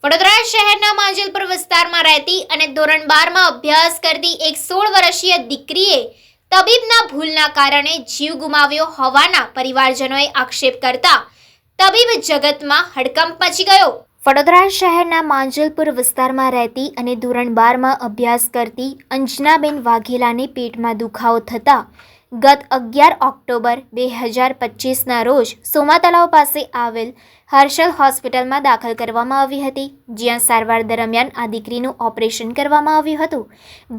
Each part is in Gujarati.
વડોદરા શહેરના માંજલપુર વિસ્તારમાં રહેતી અને ધોરણ 12માં અભ્યાસ કરતી એક 16 વર્ષીય દીકરીએ તબીબના ભૂલના કારણે જીવ ગુમાવ્યો હોવાના પરિવારજનોએ આક્ષેપ કરતા તબીબ જગતમાં હડકંપ મચી ગયો। વડોદરા શહેરના માંજલપુર વિસ્તારમાં રહેતી અને ધોરણ 12માં અભ્યાસ કરતી અંજનાબેન વાઘેલાને પેટમાં દુખાવો થતા ગત 11 ઓક્ટોબર 2025ના રોજ સોમા તલાવ પાસે આવેલ હર્ષલ હોસ્પિટલમાં દાખલ કરવામાં આવી હતી, જ્યાં સારવાર દરમિયાન આ દીકરીનું ઓપરેશન કરવામાં આવ્યું હતું।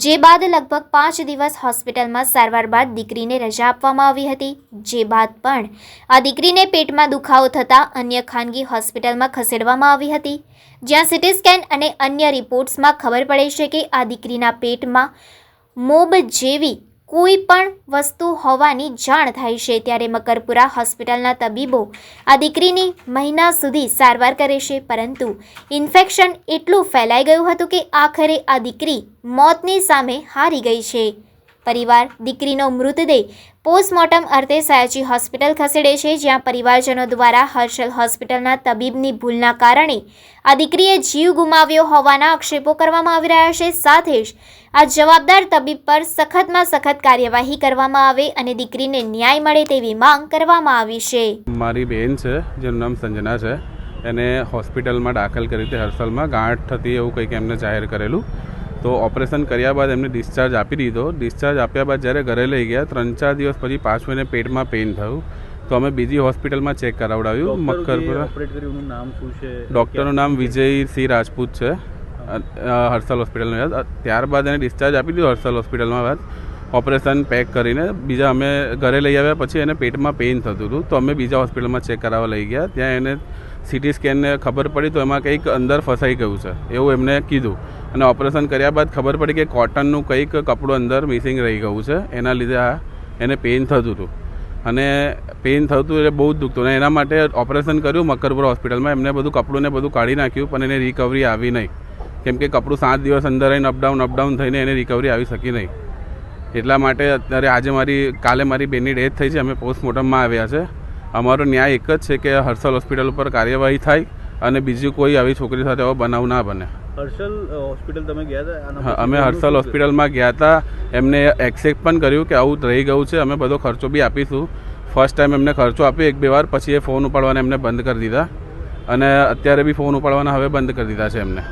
જે બાદ લગભગ 5 દિવસ હોસ્પિટલમાં સારવાર બાદ દીકરીને રજા આપવામાં આવી હતી। જે બાદ પણ આ દીકરીને પેટમાં દુખાવો થતાં અન્ય ખાનગી હોસ્પિટલમાં ખસેડવામાં આવી હતી, જ્યાં સીટી સ્કેન અને અન્ય રિપોર્ટ્સમાં ખબર પડે છે કે આ દીકરીના પેટમાં મોબ જેવી કોઈ પણ વસ્તુ હોવાની જાણ થાય છે। ત્યારે મકરપુરા હોસ્પિટલના તબીબો આ દીકરીની મહિના સુધી સારવાર કરે છે, પરંતુ ઇન્ફેક્શન એટલું ફેલાઈ ગયું હતું કે આખરે આ દીકરી મોતની સામે હારી ગઈ છે। પરિવાર દીકરીનો મૃતદેહ પોસ્ટમોર્ટમ અર્થે સયાજી હોસ્પિટલ ખસેડે છે, જ્યાં પરિવારજનો દ્વારા હર્ષલ હોસ્પિટલના તબીબની ભૂલના કારણે આ દીકરીએ જીવ ગુમાવ્યો હોવાના આક્ષેપો કરવામાં આવી રહ્યા છે। સાથે જ આ જવાબદાર તબીબ પર સખતમાં સખત કાર્યવાહી કરવામાં આવે અને દીકરીને ન્યાય મળે તેવી માંગ કરવામાં આવી છે। મારી બેન છે જેનું નામ સંજના છે, એને હોસ્પિટલમાં દાખલ કરી હતી હર્ષલમાં। ગાંઠ થતી એવું કંઈક એમને જાહેર કરેલું, તો ઓપરેશન કર્યા બાદ એમને ડિસ્ચાર્જ આપી દીધો। ડિસ્ચાર્જ આપ્યા બાદ જ્યારે ઘરે લઈ ગયા 3-4 દિવસ પછી પાછું એને પેટમાં પેઇન થયું, તો અમે બીજી હોસ્પિટલમાં ચેક કરાવડાવ્યું મકરપુરા। ડૉક્ટરનું નામ વિજયસિંહ રાજપૂત છે, હર્ષલ હોસ્પિટલનું। ત્યારબાદ એને ડિસ્ચાર્જ આપી દીધો હર્ષલ હોસ્પિટલમાં બાદ ઓપરેશન પેક કરીને બીજા અમે ઘરે લઈ આવ્યા પછી એને પેટમાં પેઇન થતું હતું, તો અમે બીજા હોસ્પિટલમાં ચેક કરાવવા લઈ ગયા। ત્યાં એને સીટી સ્કેનને ખબર પડી તો એમાં કંઈક અંદર ફસાઈ ગયું છે એવું એમને કીધું, અને ઓપરેશન કર્યા બાદ ખબર પડી કે કોટનનું કંઈક કપડું અંદર મિસિંગ રહી ગયું છે, એના લીધે આ એને પેઇન થતું હતું, અને પેઇન થતું એટલે બહુ જ દુખતું, અને એના માટે ઓપરેશન કર્યું મકરપુરા હોસ્પિટલમાં। એમને બધું કપડું ને બધું કાઢી નાખ્યું, પણ એને રિકવરી આવી નહીં, કેમ કે કપડું 7 દિવસ અંદર રહીને અપડાઉન થઈને એને રિકવરી આવી શકી નહીં। એટલા માટે અત્યારે આજે કાલે મારી બેનની ડેથ થઈ છે, અમે પોસ્ટમોર્ટમમાં આવ્યા છે। અમારો ન્યાય એક જ છે કે હર્ષલ હોસ્પિટલ ઉપર કાર્યવાહી થાય અને બીજી કોઈ આવી છોકરી સાથે આવો બનાવ ના બને। હર્ષલ હોસ્પિટલ તમે ગયા હતા? અમે હર્ષલ હોસ્પિટલમાં ગયા હતા, એમને એક્સેપ્ટ પણ કર્યું કે આવું રહી ગયું છે, અમે બધો ખર્ચો બી આપીશું। ફર્સ્ટ ટાઈમ એમને ખર્ચો આપ્યો 1-2 વાર, પછી એ ફોન ઉપાડવાના એમને બંધ કરી દીધા, અને અત્યારે બી ફોન ઉપાડવાના હવે બંધ કરી દીધા છે એમને।